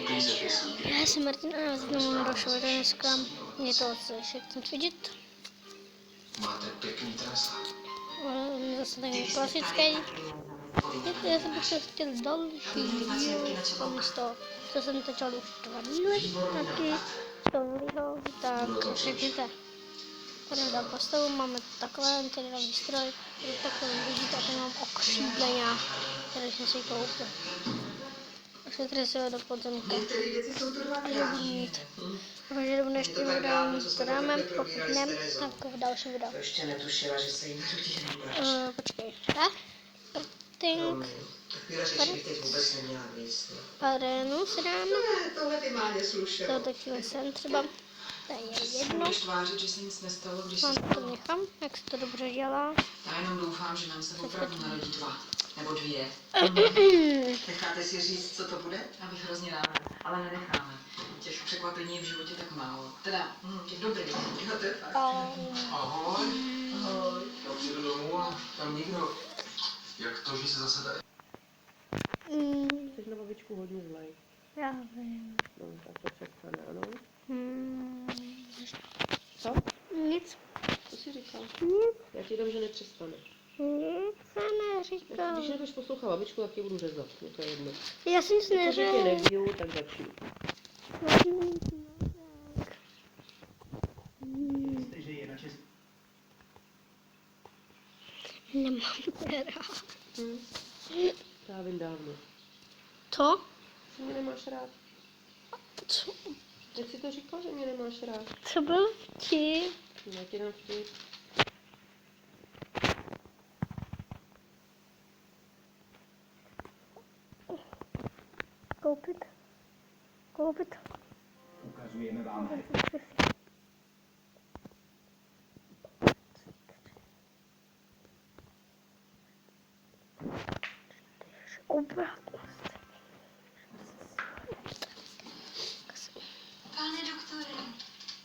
Uklízete si. Já jsem Martin a já znovu došel dneska. Je to slyšet, chcem vidět. Máte pěkný trasa. Zase takový klasický. Já jsem bych chtěl další díl z toho, co jsem točil už 2 díly, taky z toho nového, tak řekněte. Tady dám postavu, máme takhle, tady dám výstroj, takhle vidíte, tady mám okřídlení, které jsem si koupil. Šetří se do podzemka. Některé věci jsou to dvakrát. Takže než tím videem to dáme, pokud ne, tak v dalším videu. To ještě netušila, že se jim tudí nebudeš. Počkej, tak? Pink. Takové řeči bych teď vůbec neměla víc. Arénu si dáme. Ne, tohle ty Máně slušelo. To chvíli sem třeba. To je jedno. Budeš tvářit, že se nic nestalo, když Mám se... to nechám, jak se to dobře dělá. Já jenom doufám, že nám se opravdu narodí 2 nebo 2. Necháte si říct, co to bude? Já bych hrozně ráda, ale nenecháme. Těch překvapení je v životě tak málo. Teda, těch dobrých. Jo, to je fakt. Ahoj. Ahoj. Já přijdu domů a tam nikdo. Jak to, že se zase tady... Jsi na babičku hodně zlej. Já vím. No, tak to přestane, ano. Co? Nic. Co jsi říkal? Nic. Já ti dám, že nepřestane. Nic se neříkal. Když nebudeš poslouchat babičku, tak tě budu řezat. No to je jedno. Já jsem nic Protože tě neřekl. nebiju, tak začni. Nemám tě rád. Já vím dávno. To? Že mě nemáš rád. Co? Jak jsi to říkal, že mě nemáš rád? To byl vtip. Já ti dám vtip. Koupit. Koupit. Ukazujeme vám Obratnost. Pane doktore,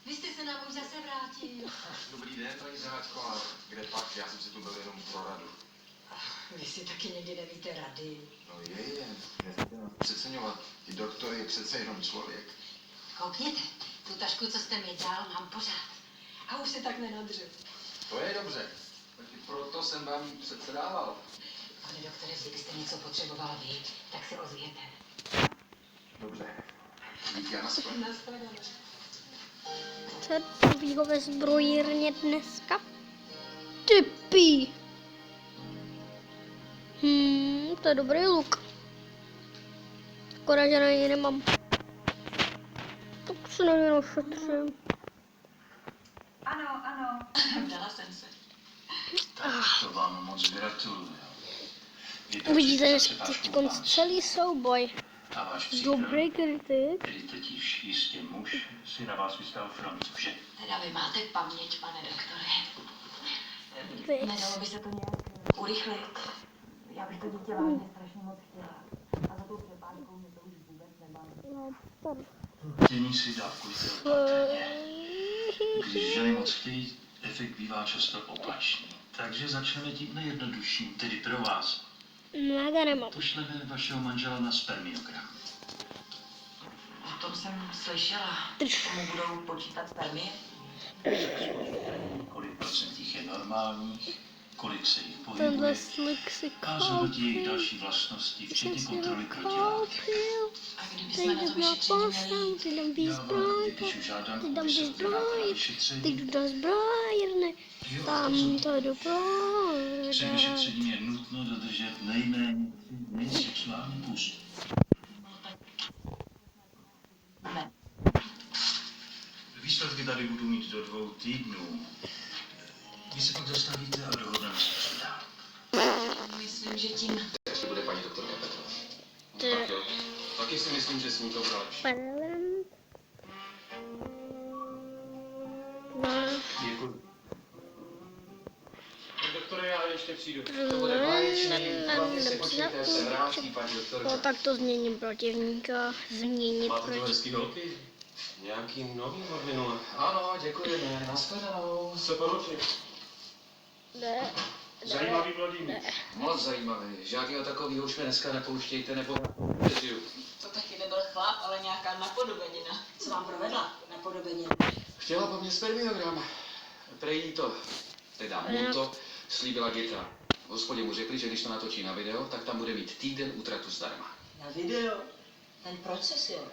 vy jste se nám už zase vrátil. Dobrý den, paní Zaháčko, a kde pak? Já jsem si tu byl jenom pro radu. Vy si taky někdy nevíte rady. No je, nesmíte nás přeceňovat. I doktor je přece jenom člověk. Koukněte, tu tašku, co jste mi dal, mám pořád. A už se tak nenadřu. To je dobře. Taky proto jsem vám ji přece dával. Pane doktore, kdybyste něco potřeboval vy, tak se ozvěte. Dobře. Díky a nashledanou. Nashledanou. Co je takovýho ve zbrojírně dneska? Typí. To je dobrý luk. Škoda, že na něj nemám. Tak se na něj našetřím. Ano. Vdala jsem se. To vám moc gratuluju. Uvidíte teď celý souboj. A váš přítel, Dobrý kritik. který totiž jistě muž, si na vás vystál Francouzže. Teda vy máte paměť, pane doktore. Víc. Nedalo by se to nějak urychlit? Já bych to dítě vážně strašně moc chtěla. A za tou přepádkou mě to už vůbec nebaví. Dění si dávkujte opatrně. Když ženy moc chtějí, efekt bývá často opačný. Takže začneme tím nejjednodušším, tedy pro vás. Mága nemám. Pošleme vašeho manžela na spermiogram. O tom jsem slyšela. Tomu budou počítat spermie? Kolik procent jich je normálních, kolik se jich Tenhle pohybuje slik si a zhodnotí jejich koupil. další vlastnosti, Jsem včetně si kontroly ho protilátky. koupil. A kdyby Teď jsme na jdu to na vyšetření poštu, měli... ty dám Já vám výzbroj. vypíšu žádanku, Ty dám aby se podíváte na výzbroj. vyšetření. Teď jdu do zbrojírny. Jo, Tam to jdu před prodat. vyšetřením je nutno dodržet nejméně 3 dny sexuální půst. Ne. Výsledky tady budu mít do 2 týdnů. Vy se pak zastavíte a dohodneme se, co dál. Myslím, že tím... Jak bude paní doktorka Petra? Ty. Tak jo. Taky si myslím, že s ní to bude lepší. Děkuji. Doktore, já ještě přijdu. To bude báječný. Hlavně si počkejte, až se vrátí paní doktorka. No tak to změním protivníka. Změnit Máte tu proti... hezký holky? Nějaký nový odvinul. Ano, děkujeme. Nashledanou. Se poručím. Ne. Zajímavý Vladimír. Moc zajímavý. Žádného takového už mě dneska nepouštějte, nebo... To taky nebyl chlap, ale nějaký jaká napodobenina. Co vám provedla napodobeně? Chtěla po mně spermiogram. Prej to, teda mu to, slíbila Gita. V hospodě mu řekli, že když to natočí na video, tak tam bude mít týden útratu zdarma. Na video? Ten proces, jo.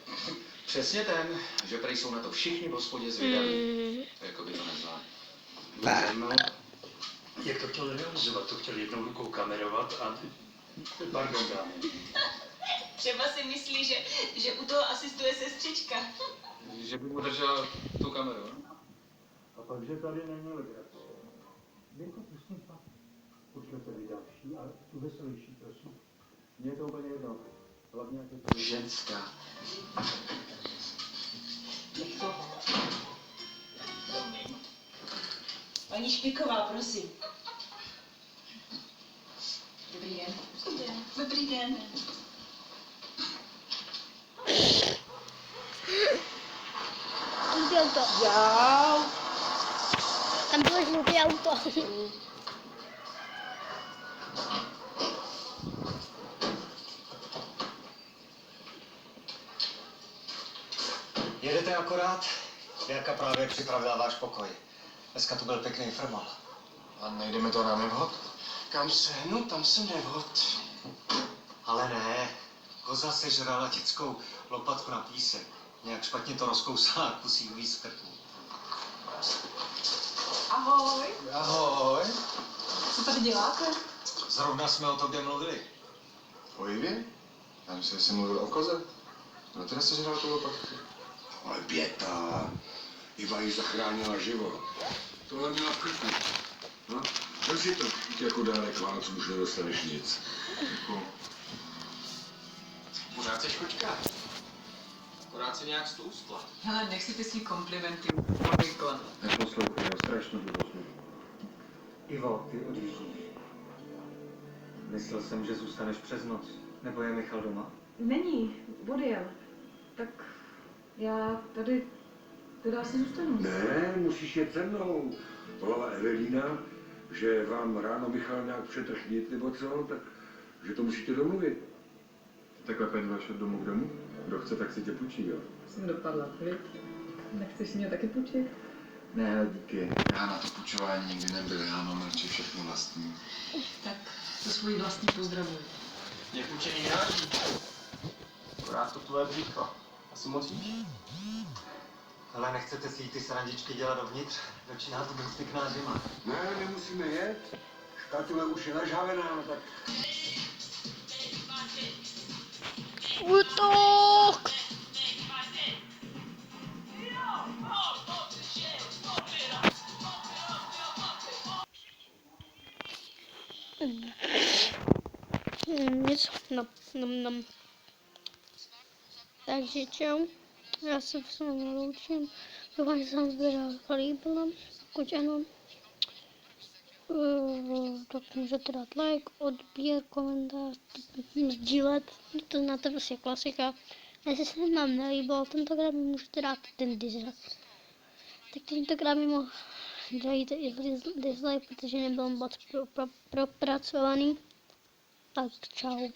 Přesně ten, že prej jsou na to všichni v hospodě zvědaví. Jako by to nezvládli. No, Jak to chtěl realizovat? To chtěl jednou rukou kamerovat a... Pardon, dámy. Třeba si myslí, že u toho asistuje sestřička. že by mu držela tu kameru. A pak, že tady není legrace. Jako prosím pak, pošlete vy další, ale tu veselější, prosím. Mně je to úplně jedno. Hlavně, jak je to Ženská. Paní Špiková, prosím. Dobrý den. Dobrý den. Žlutý auto. Jau. Tam bylo žlutý auto. Jedete akorát? Věrka právě připravila váš pokoj. Dneska tu byl pěkný frmal. A nejdeme to na nevhod? Kam se hnu, tam jsem nevhod. Ale ne, koza sežrala dětskou lopatku na písek. Nějak špatně to rozkousala a kusí uvíc z krku. Ahoj. Ahoj. Co tady děláte? Zrovna jsme o tobě mluvili. O Ivě? Já myslím, že jsi mluvil o koze. No teda se žral tu lopatku. Ale běta, Iva jí zachránila život. Tohle měla v krku. No, drž si to, jako dárek Vánoc už nedostaneš nic. Jako... Pořád seš kočka. Akorát se nějak stůstla. Hele, nech si ty svý komplimenty obvykle. Neposlouchej, já strašně to poslouchám. Ivo, ty odjíždíš. Myslel jsem, že zůstaneš přes noc. Nebo je Michal doma? Není, odjel. Tak já tady teda asi zůstanu. Ne, musíš jet se mnou. Volala Evelína, že vám ráno Michal nějak přetrhnit nebo co, tak že to musíte domluvit. Takhle paní vaše domů k domu? Kdo chce, tak si tě půjčí, jo? Jsem dopadla, viď? Nechceš mě taky půjčit? Ne, díky. Já na to půjčování nikdy nebyl, já mám radši všechno vlastní. Tak to svůj vlastní pozdravuji. Mě půjčení nevadí. Akorát to tvoje břícho. Asi moc víš? Ale nechcete si ty srandičky dělat dovnitř? Začíná to být pěkná zima. Ne, nemusíme jet. Škatule už je nažavená, tak Útok! Nic, no. Takže čau, já se s vámi loučím, doufám, že se vám video líbilo, pokud ano, tak můžete dát like, odběr, komentář, sdílet, to znáte prostě klasika. A jestli se vám nelíbilo, tentokrát mi můžete dát ten dislike. Tak tentokrát mi mohl dát i dislike, protože nebyl moc propracovaný. Tak čau.